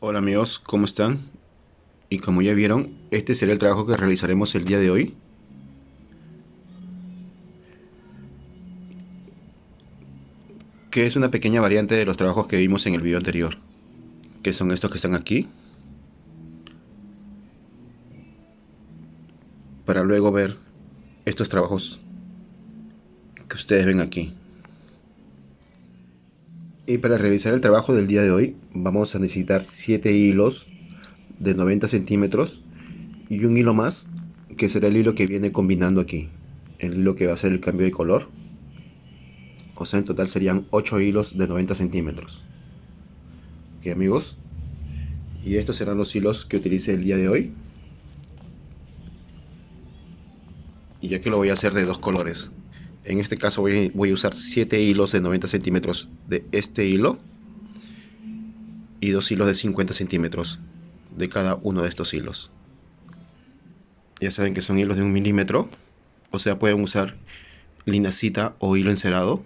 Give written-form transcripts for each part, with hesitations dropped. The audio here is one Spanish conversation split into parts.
Hola amigos, ¿cómo están? Y como ya vieron, este será el trabajo que realizaremos el día de hoy, que es una pequeña variante de los trabajos que vimos en el video anterior, que son estos que están aquí, para luego ver estos trabajos que ustedes ven aquí. Y para realizar el trabajo del día de hoy, vamos a necesitar 7 hilos de 90 centímetros y un hilo más, que será el hilo que viene combinando aquí, el hilo que va a hacer el cambio de color. O sea, en total serían 8 hilos de 90 centímetros. Ok amigos, y estos serán los hilos que utilice el día de hoy. Y ya que lo voy a hacer de dos colores, en este caso voy a usar 7 hilos de 90 centímetros de este hilo y 2 hilos de 50 centímetros de cada uno de estos hilos. Ya saben que son hilos de 1 milímetro, o sea, pueden usar linacita o hilo encerado.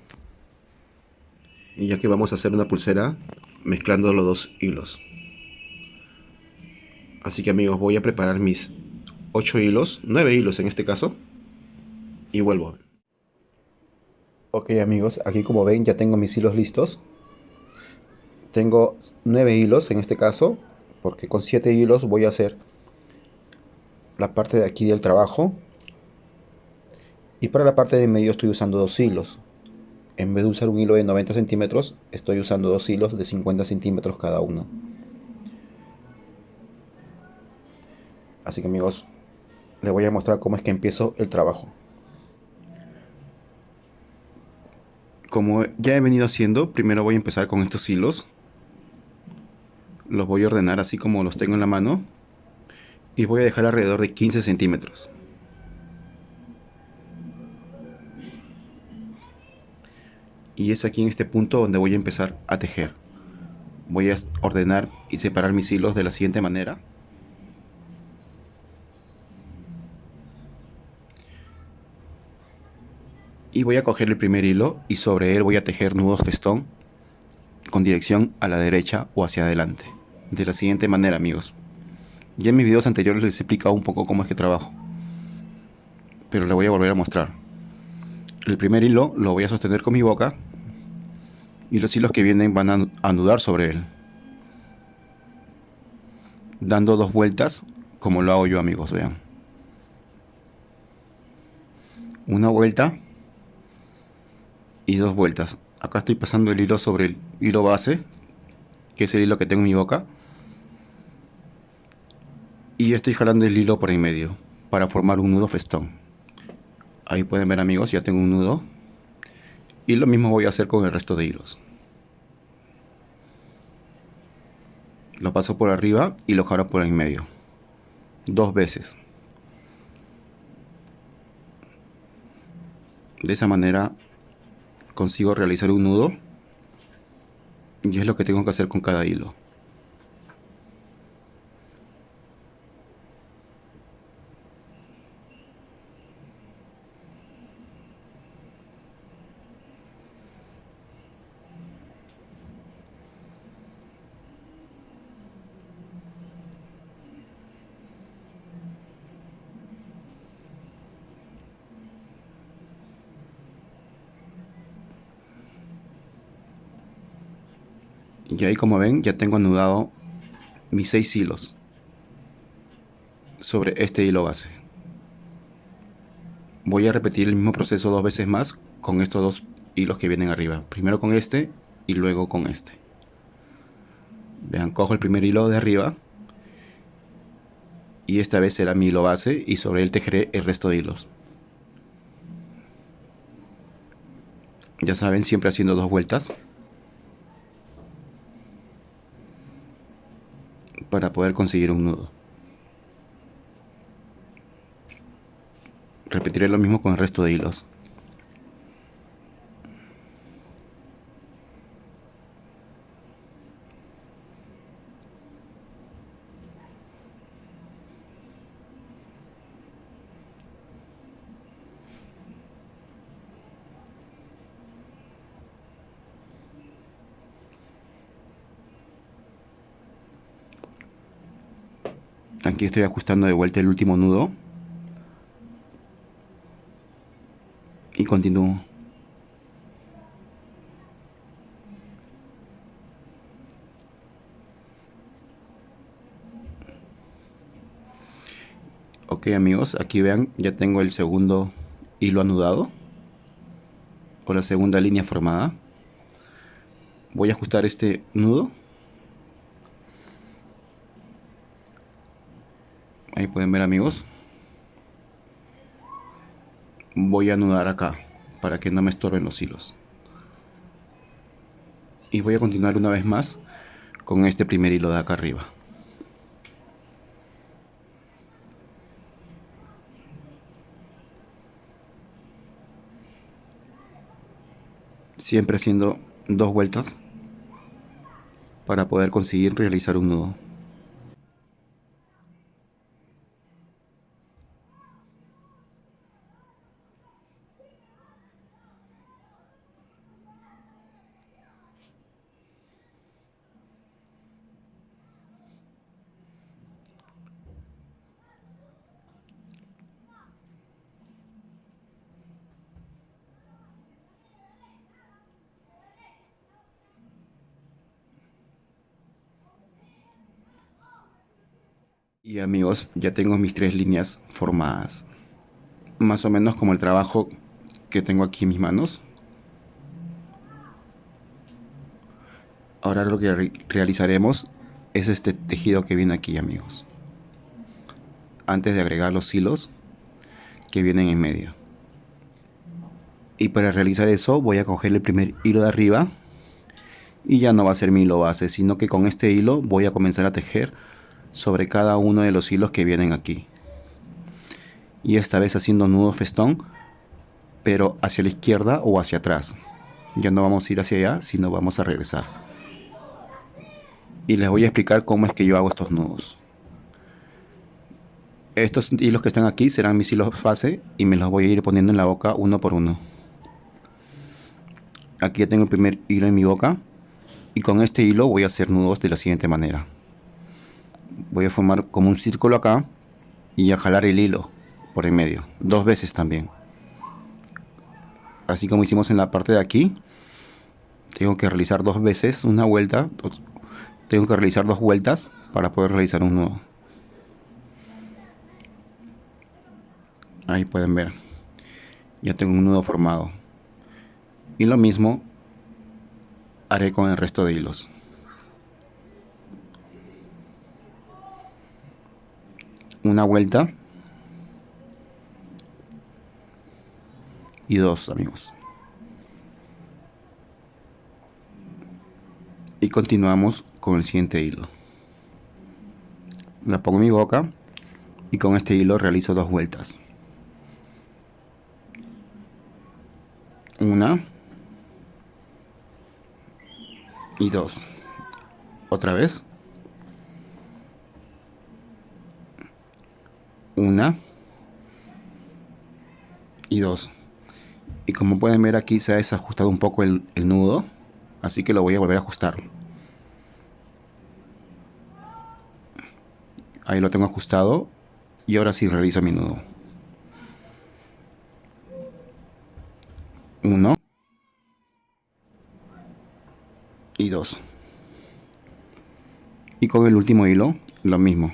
Y ya que vamos a hacer una pulsera mezclando los dos hilos. Así que amigos, voy a preparar mis 8 hilos, 9 hilos en este caso, y vuelvo. Ok amigos, aquí como ven ya tengo mis hilos listos. Tengo 9 hilos en este caso, porque con 7 hilos voy a hacer la parte de aquí del trabajo. Y para la parte del medio estoy usando 2 hilos. En vez de usar un hilo de 90 centímetros, estoy usando 2 hilos de 50 centímetros cada uno. Así que amigos, les voy a mostrar cómo es que empiezo el trabajo. Como ya he venido haciendo, primero voy a empezar con estos hilos. Los voy a ordenar así como los tengo en la mano. Y voy a dejar alrededor de 15 centímetros. Y es aquí en este punto donde voy a empezar a tejer. Voy a ordenar y separar mis hilos de la siguiente manera. Y voy a coger el primer hilo y sobre él voy a tejer nudos festón con dirección a la derecha o hacia adelante. De la siguiente manera amigos. Ya en mis videos anteriores les he explicado un poco cómo es que trabajo, pero le voy a volver a mostrar. El primer hilo lo voy a sostener con mi boca y los hilos que vienen van a anudar sobre él, dando dos vueltas como lo hago yo amigos, vean. Una vuelta y dos vueltas. Acá estoy pasando el hilo sobre el hilo base, que es el hilo que tengo en mi boca, y estoy jalando el hilo por en medio para formar un nudo festón. Ahí pueden ver amigos, ya tengo un nudo. Y lo mismo voy a hacer con el resto de hilos. Lo paso por arriba y lo jalo por en medio. Dos veces. De esa manera consigo realizar un nudo. Y es lo que tengo que hacer con cada hilo. Y ahí como ven ya tengo anudado mis 6 hilos sobre este hilo base. Voy a repetir el mismo proceso dos veces más con estos dos hilos que vienen arriba. Primero con este y luego con este. Vean, cojo el primer hilo de arriba y esta vez será mi hilo base y sobre él tejeré el resto de hilos. Ya saben, siempre haciendo dos vueltas para poder conseguir un nudo. Repetiré lo mismo con el resto de hilos. Aquí estoy ajustando de vuelta el último nudo y continúo. Ok amigos, aquí vean, ya tengo el segundo hilo anudado o la segunda línea formada. Voy a ajustar este nudo. Ahí pueden ver amigos. Voy a anudar acá para que no me estorben los hilos. Y voy a continuar una vez más con este primer hilo de acá arriba. Siempre haciendo 2 vueltas para poder conseguir realizar un nudo. Y amigos, ya tengo mis 3 líneas formadas. Más o menos como el trabajo que tengo aquí en mis manos. Ahora lo que realizaremos es este tejido que viene aquí amigos. Antes de agregar los hilos que vienen en medio. Y para realizar eso voy a coger el primer hilo de arriba. Y ya no va a ser mi hilo base, sino que con este hilo voy a comenzar a tejer sobre cada uno de los hilos que vienen aquí. Y esta vez haciendo nudo festón, pero hacia la izquierda o hacia atrás. Ya no vamos a ir hacia allá, sino vamos a regresar. Y les voy a explicar cómo es que yo hago estos nudos. Estos hilos que están aquí serán mis hilos base y me los voy a ir poniendo en la boca uno por uno. Aquí ya tengo el primer hilo en mi boca y con este hilo voy a hacer nudos de la siguiente manera. Voy a formar como un círculo acá y a jalar el hilo por en medio, 2 veces también. Así como hicimos en la parte de aquí, tengo que realizar 2 veces una vuelta, tengo que realizar 2 vueltas para poder realizar un nudo. Ahí pueden ver, ya tengo un nudo formado. Y lo mismo haré con el resto de hilos. Una vuelta y 2 amigos. Y continuamos con el siguiente hilo. La pongo en mi boca y con este hilo realizo 2 vueltas. Una y 2. Otra vez. Una y 2. Y como pueden ver aquí se ha desajustado un poco el nudo, así que lo voy a volver a ajustar. Ahí lo tengo ajustado y ahora sí realizo mi nudo. 1 y 2. Y con el último hilo lo mismo.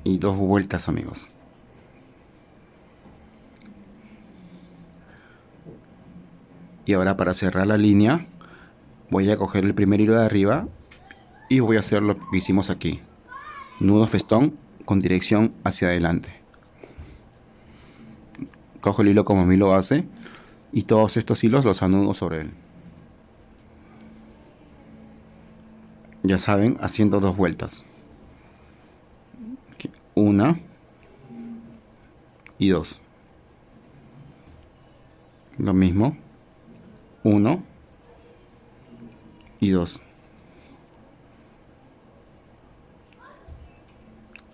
Y 2 vueltas amigos. Y ahora para cerrar la línea voy a coger el primer hilo de arriba y voy a hacer lo que hicimos aquí. Nudo festón con dirección hacia adelante. Cojo el hilo como mi hilo base y todos estos hilos los anudo sobre él. Ya saben, haciendo 2 vueltas. Una y 2. Lo mismo. 1 y 2.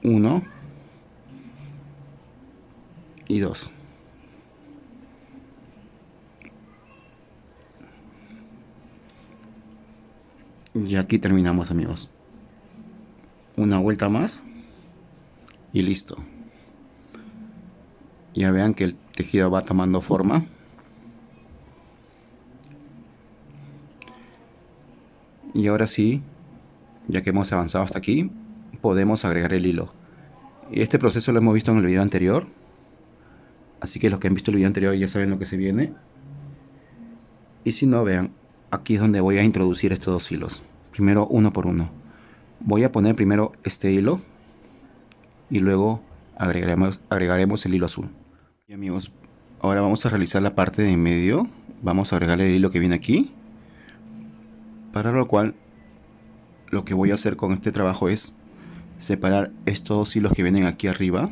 1 y 2. Y aquí terminamos, amigos. Una vuelta más y listo. Ya vean que el tejido va tomando forma. Y ahora sí, ya que hemos avanzado hasta aquí, podemos agregar el hilo. Este proceso lo hemos visto en el video anterior, así que los que han visto el video anterior ya saben lo que se viene. Y si no, vean, aquí es donde voy a introducir estos dos hilos. Primero uno por uno. Voy a poner primero este hilo y luego agregaremos el hilo azul. Y amigos, ahora vamos a realizar la parte de en medio. Vamos a agregarle el hilo que viene aquí, para lo cual lo que voy a hacer con este trabajo es separar estos dos hilos que vienen aquí arriba.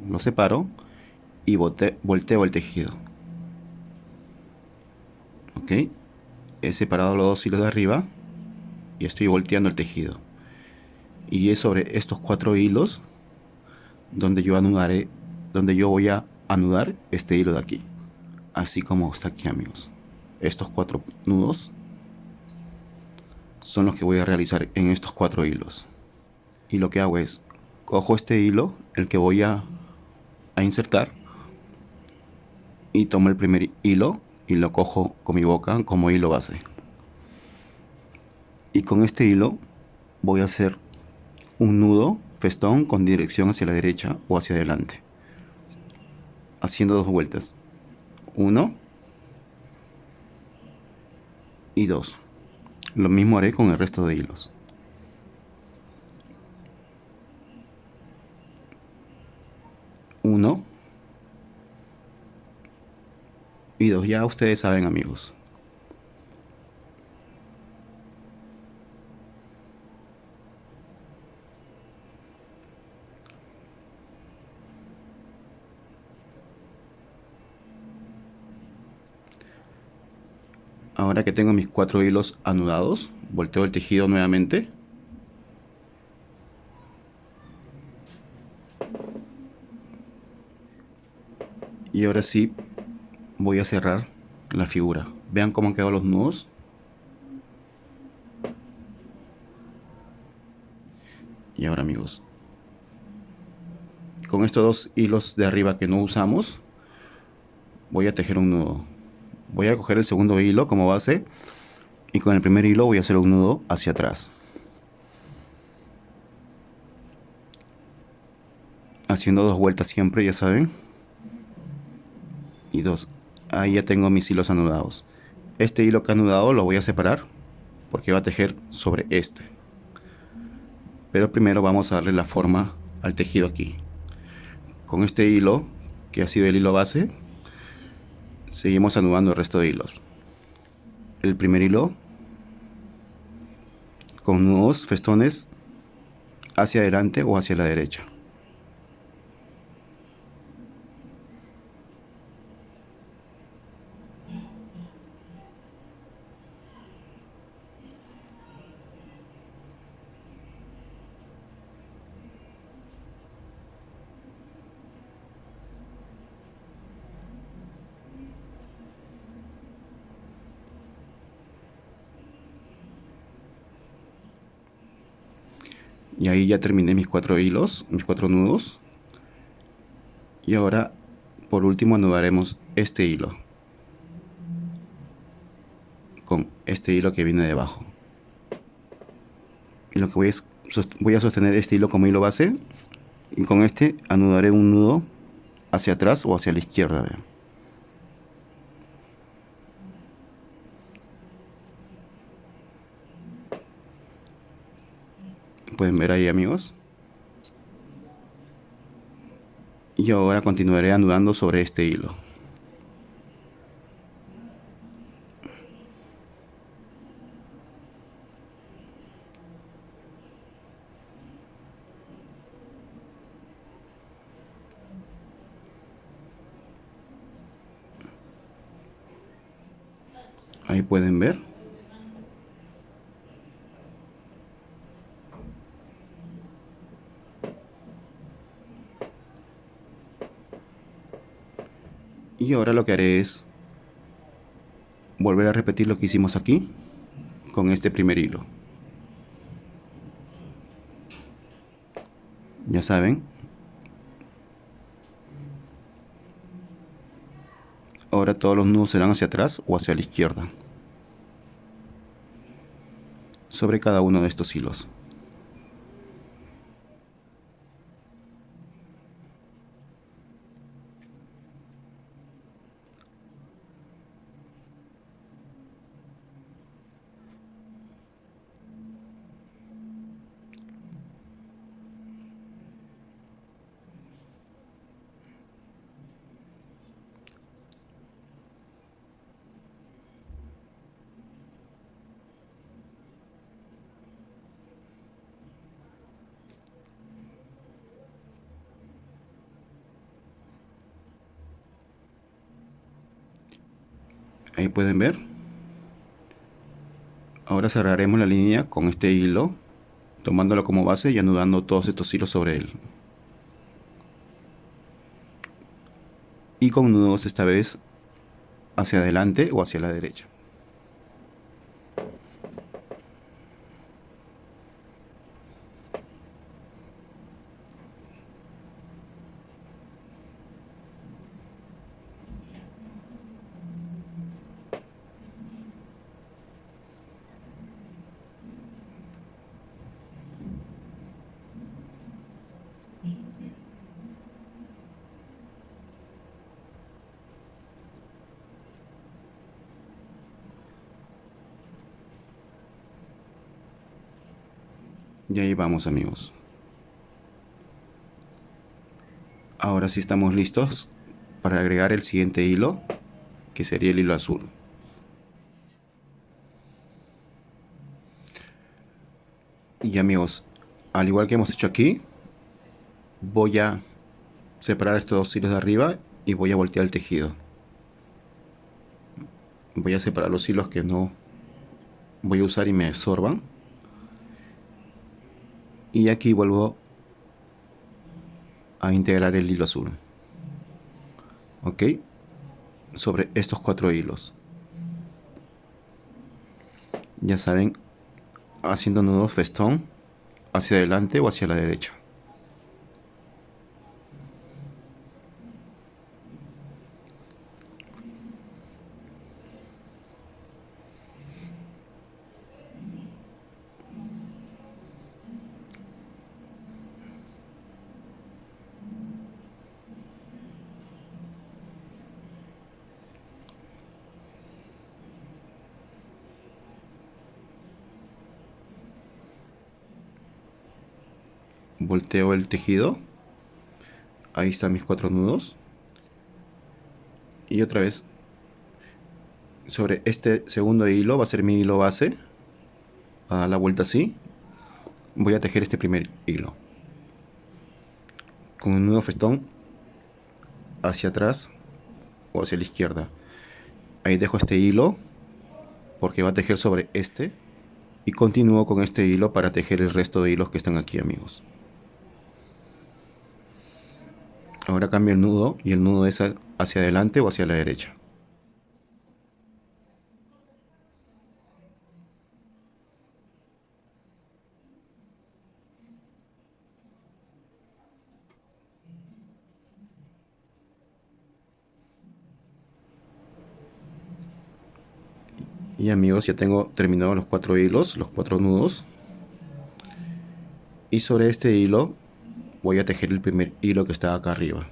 Los separo y volteo el tejido. Ok, he separado los dos hilos de arriba y estoy volteando el tejido. Y es sobre estos 4 hilos donde yo voy a anudar este hilo de aquí. Así como está aquí, amigos. Estos 4 nudos son los que voy a realizar en estos 4 hilos. Y lo que hago es, cojo este hilo, el que voy a insertar, y tomo el primer hilo y lo cojo con mi boca como hilo base. Y con este hilo voy a hacer un nudo festón con dirección hacia la derecha o hacia adelante, haciendo 2 vueltas, 1 y 2. Lo mismo haré con el resto de hilos. Uno y 2, ya ustedes saben, amigos. Ahora que tengo mis 4 hilos anudados, volteo el tejido nuevamente. Y ahora sí voy a cerrar la figura. Vean cómo han quedado los nudos. Y ahora, amigos, con estos 2 hilos de arriba que no usamos, voy a tejer un nudo. Voy a coger el segundo hilo como base y con el primer hilo voy a hacer un nudo hacia atrás, haciendo 2 vueltas siempre, ya saben, y 2. Ahí ya tengo mis hilos anudados. Este hilo que he anudado lo voy a separar porque va a tejer sobre este, pero primero vamos a darle la forma al tejido aquí. Con este hilo, que ha sido el hilo base, seguimos anudando el resto de hilos. El primer hilo con nudos festones hacia adelante o hacia la derecha. Y ahí ya terminé mis 4 hilos, mis 4 nudos. Y ahora, por último, anudaremos este hilo con este hilo que viene debajo. Y lo que voy a sostener este hilo como hilo base, y con este anudaré un nudo hacia atrás o hacia la izquierda. Vean. Pueden ver ahí, amigos. Y ahora continuaré anudando sobre este hilo. Ahí pueden ver. Y ahora lo que haré es volver a repetir lo que hicimos aquí con este primer hilo. Ya saben. Ahora todos los nudos serán hacia atrás o hacia la izquierda, sobre cada uno de estos hilos. Ahí pueden ver. Ahora cerraremos la línea con este hilo, tomándolo como base y anudando todos estos hilos sobre él. Y con nudos esta vez hacia adelante o hacia la derecha. Y ahí vamos, amigos. Ahora sí estamos listos para agregar el siguiente hilo, que sería el hilo azul. Y amigos, al igual que hemos hecho aquí, voy a separar estos dos hilos de arriba y voy a voltear el tejido. Voy a separar los hilos que no voy a usar y me absorban. Y aquí vuelvo a integrar el hilo azul. Ok, sobre estos 4 hilos. Ya saben, haciendo nudos festón hacia adelante o hacia la derecha. Volteo el tejido. Ahí están mis 4 nudos. Y otra vez sobre este segundo hilo va a ser mi hilo base. A dar la vuelta así. Voy a tejer este primer hilo con un nudo festón hacia atrás o hacia la izquierda. Ahí dejo este hilo porque va a tejer sobre este. Y continúo con este hilo para tejer el resto de hilos que están aquí, amigos. Ahora cambio el nudo y el nudo es hacia adelante o hacia la derecha. Y amigos, ya tengo terminado los 4 hilos, los 4 nudos. Y sobre este hilo voy a tejer el primer hilo que está acá arriba.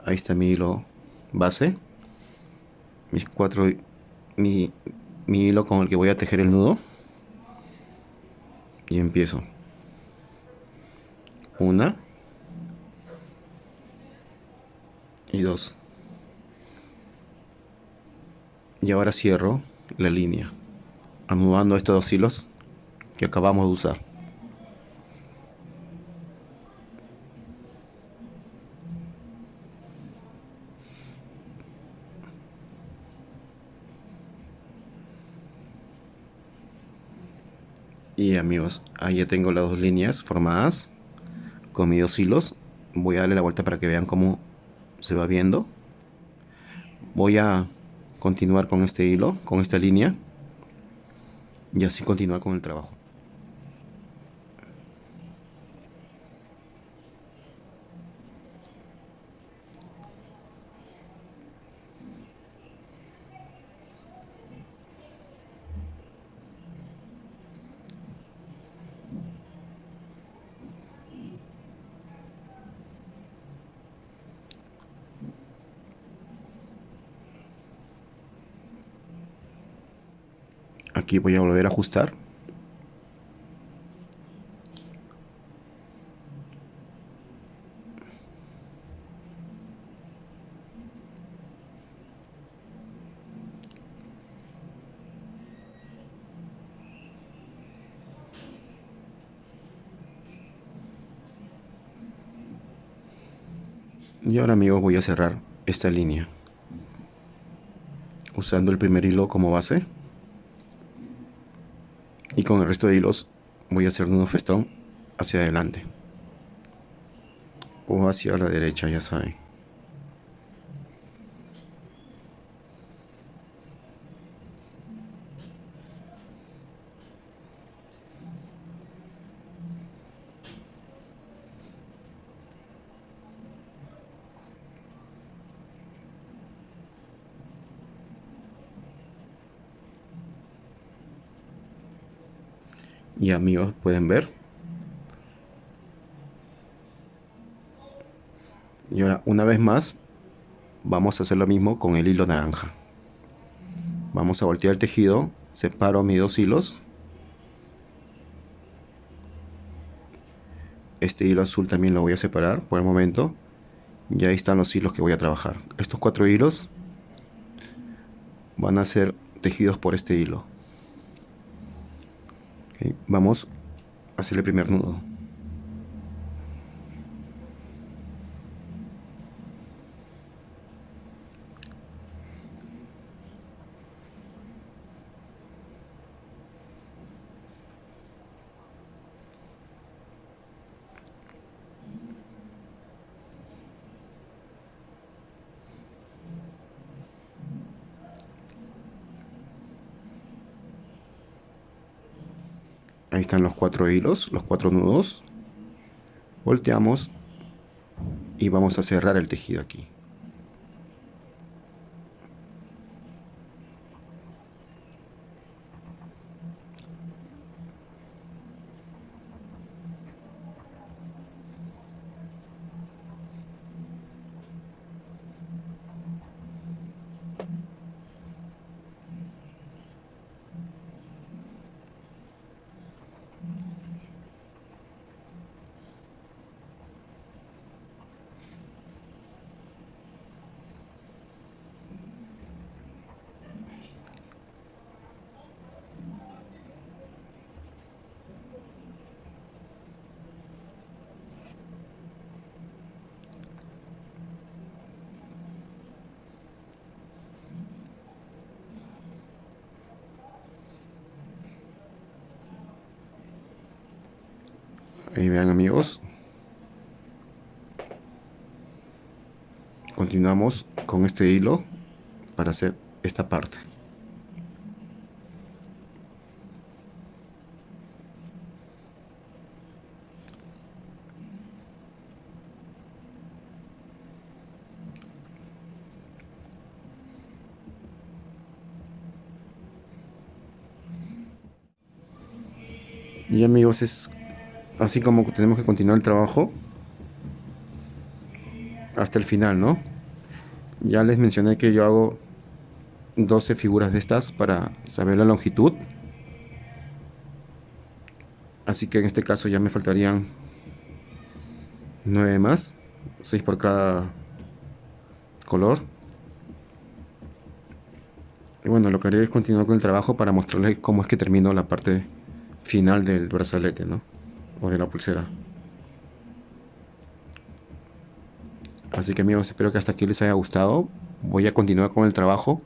Ahí está mi hilo base. Mi hilo con el que voy a tejer el nudo. Y empiezo. 1 y 2. Y ahora cierro la línea, anudando estos 2 hilos que acabamos de usar. Y amigos, ahí ya tengo las 2 líneas formadas con mis 2 hilos. Voy a darle la vuelta para que vean cómo se va viendo. Voy a continuar con este hilo, con esta línea, y así continuar con el trabajo. Aquí voy a volver a ajustar. Y ahora, amigos, voy a cerrar esta línea usando el primer hilo como base, y con el resto de hilos voy a hacer nudo festón hacia adelante o hacia la derecha, ya saben. Y amigos, pueden ver. Y ahora, una vez más, vamos a hacer lo mismo con el hilo naranja. Vamos a voltear el tejido, separo mis dos hilos. Este hilo azul también lo voy a separar por el momento. Y ahí están los hilos que voy a trabajar. Estos 4 hilos van a ser tejidos por este hilo. Ok, vamos a hacer el primer nudo. Ahí están los 4 hilos, los 4 nudos. Volteamos y vamos a cerrar el tejido aquí. Ahí vean, amigos. Continuamos con este hilo para hacer esta parte. Y amigos, es así como tenemos que continuar el trabajo hasta el final, ¿no? Ya les mencioné que yo hago 12 figuras de estas para saber la longitud. Así que en este caso ya me faltarían 9 más, 6 por cada color. Y bueno, lo que haré es continuar con el trabajo para mostrarles cómo es que termino la parte final del brazalete, ¿no? O de la pulsera. Así que amigos, espero que hasta aquí les haya gustado. Voy a continuar con el trabajo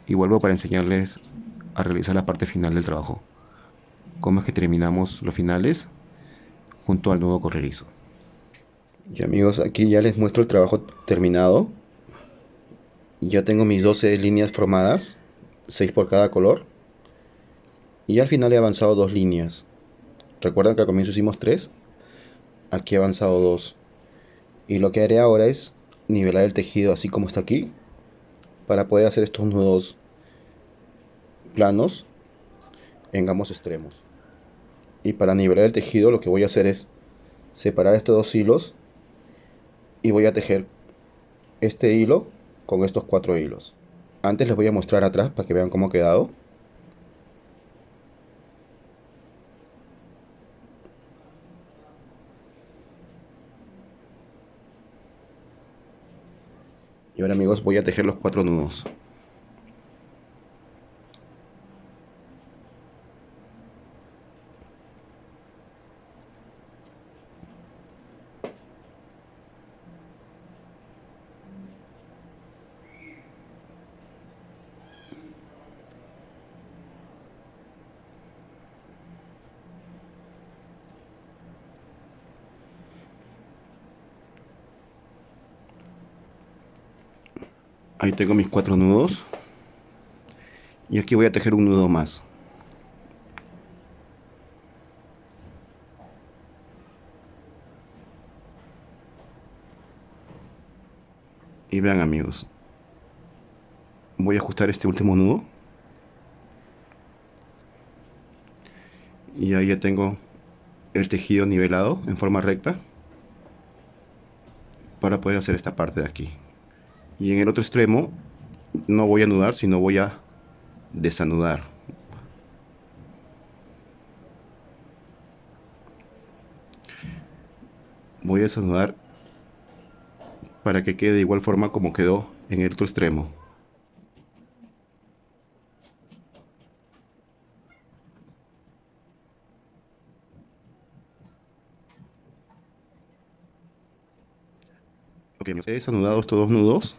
y vuelvo para enseñarles a realizar la parte final del trabajo. Cómo es que terminamos los finales junto al nudo corredizo. Y amigos, aquí ya les muestro el trabajo terminado. Ya tengo mis 12 líneas formadas, 6 por cada color. Y al final he avanzado 2 líneas. Recuerdan que al comienzo hicimos 3, aquí he avanzado 2. Y lo que haré ahora es nivelar el tejido así como está aquí, para poder hacer estos nudos planos en ambos extremos. Y para nivelar el tejido lo que voy a hacer es separar estos 2 hilos y voy a tejer este hilo con estos 4 hilos. Antes les voy a mostrar atrás para que vean cómo ha quedado. Y ahora, amigos, voy a tejer los 4 nudos. Ahí tengo mis 4 nudos. Y aquí voy a tejer un nudo más. Y vean, amigos, voy a ajustar este último nudo. Y ahí ya tengo el tejido nivelado en forma recta para poder hacer esta parte de aquí. Y en el otro extremo no voy a anudar, sino voy a desanudar. Voy a desanudar para que quede de igual forma como quedó en el otro extremo. Ok, he desanudado estos 2 nudos.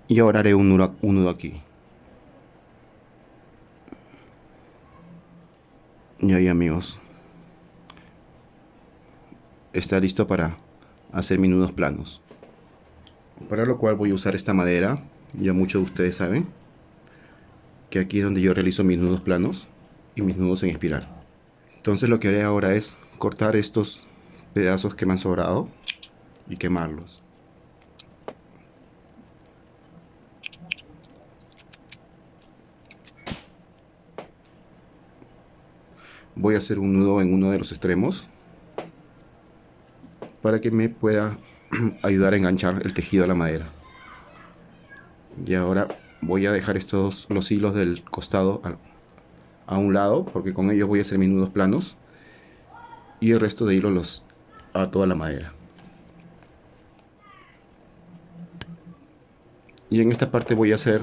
Y ahora haré un nudo aquí. Y ahí, amigos, está listo para hacer mis nudos planos. Para lo cual voy a usar esta madera. Ya muchos de ustedes saben que aquí es donde yo realizo mis nudos planos y mis nudos en espiral. Entonces lo que haré ahora es cortar estos pedazos que me han sobrado y quemarlos. Voy a hacer un nudo en uno de los extremos para que me pueda ayudar a enganchar el tejido a la madera. Y ahora voy a dejar los hilos del costado a un lado, porque con ellos voy a hacer mis nudos planos, y el resto de hilos los a toda la madera. Y en esta parte voy a hacer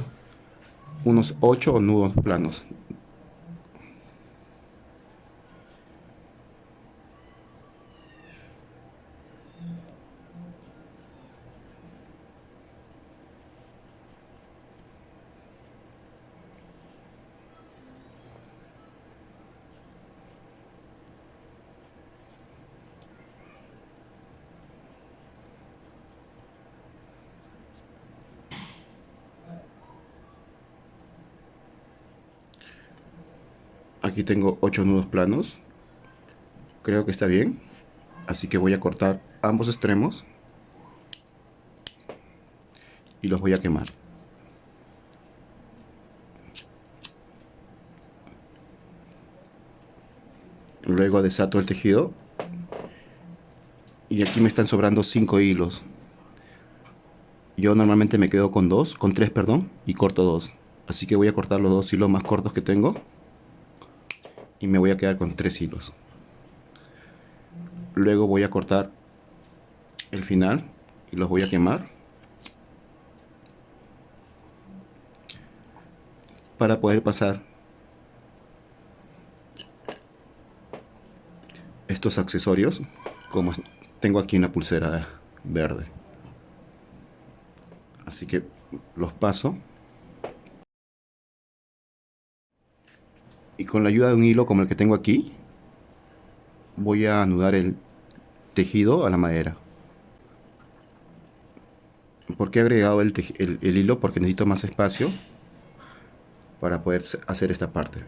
unos 8 nudos planos. Aquí tengo 8 nudos planos. Creo que está bien. Así que voy a cortar ambos extremos y los voy a quemar. Luego desato el tejido. Y aquí me están sobrando 5 hilos. Yo normalmente me quedo con 3, perdón, y corto 2. Así que voy a cortar los 2 hilos más cortos que tengo. Y me voy a quedar con 3 hilos. Luego voy a cortar el final y los voy a quemar para poder pasar estos accesorios, como tengo aquí una pulsera verde. Así que los paso y con la ayuda de un hilo como el que tengo aquí voy a anudar el tejido a la madera. ¿Por qué he agregado el hilo? Porque necesito más espacio para poder hacer esta parte.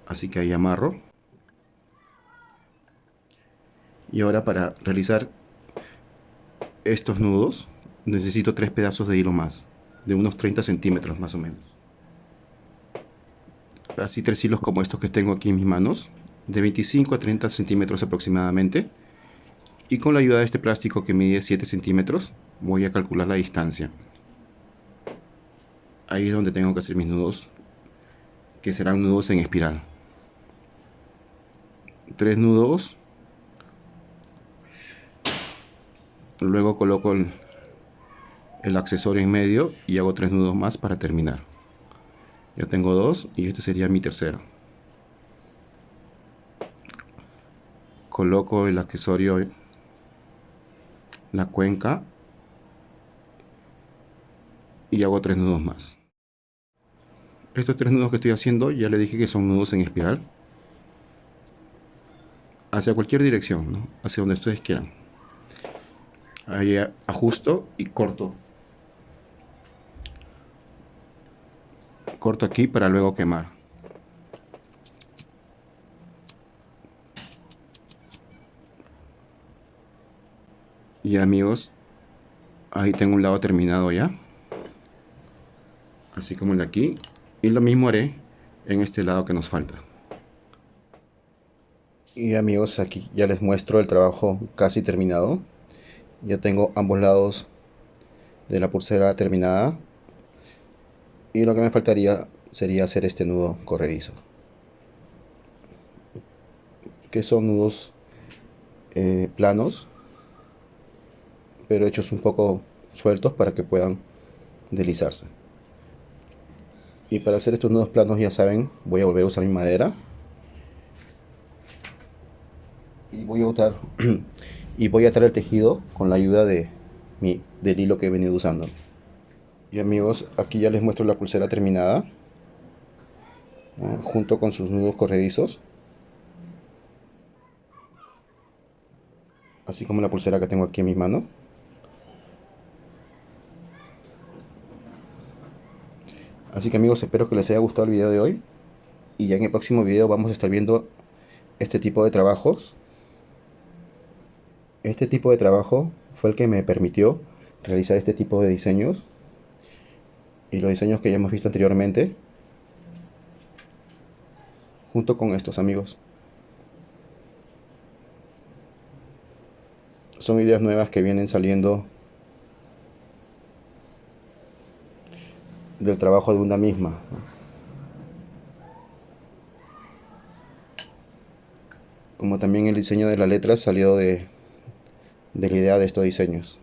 Así que ahí amarro. Y ahora para realizar estos nudos necesito 3 pedazos de hilo más, de unos 30 centímetros más o menos. Así 3 hilos como estos que tengo aquí en mis manos, de 25 a 30 centímetros aproximadamente. Y con la ayuda de este plástico que mide 7 centímetros, voy a calcular la distancia. Ahí es donde tengo que hacer mis nudos, que serán nudos en espiral. 3 nudos. Luego coloco el accesorio en medio y hago 3 nudos más para terminar. Ya tengo 2 y este sería mi tercero. Coloco el accesorio, la cuenca, y hago 3 nudos más. Estos 3 nudos que estoy haciendo ya le dije que son nudos en espiral, hacia cualquier dirección, ¿no? Hacia donde ustedes quieran. Ahí ajusto y corto aquí para luego quemar. Y amigos, ahí tengo un lado terminado ya, así como el de aquí, y lo mismo haré en este lado que nos falta. Y amigos, aquí ya les muestro el trabajo casi terminado. Ya tengo ambos lados de la pulsera terminada, y lo que me faltaría sería hacer este nudo corredizo, que son nudos planos, pero hechos un poco sueltos para que puedan deslizarse. Y para hacer estos nudos planos, ya saben, voy a volver a usar mi madera y voy a usar y voy a atar el tejido con la ayuda del hilo que he venido usando. Y amigos, aquí ya les muestro la pulsera terminada, ¿no? Junto con sus nudos corredizos, así como la pulsera que tengo aquí en mi mano. Así que amigos, espero que les haya gustado el video de hoy, y ya en el próximo video vamos a estar viendo este tipo de trabajos. Este tipo de trabajo fue el que me permitió realizar este tipo de diseños y los diseños que ya hemos visto anteriormente, junto con estos amigos. Son ideas nuevas que vienen saliendo del trabajo de una misma, ¿no? Como también el diseño de la letra salió de la idea de estos diseños.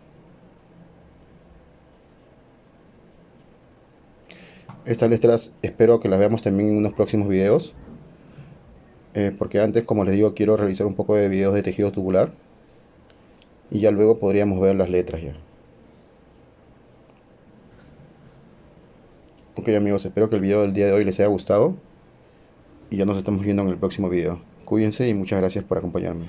Estas letras espero que las veamos también en unos próximos videos, porque antes, como les digo, quiero realizar un poco de videos de tejido tubular, y ya luego podríamos ver las letras ya. Ok amigos, espero que el video del día de hoy les haya gustado, y ya nos estamos viendo en el próximo video. Cuídense y muchas gracias por acompañarme.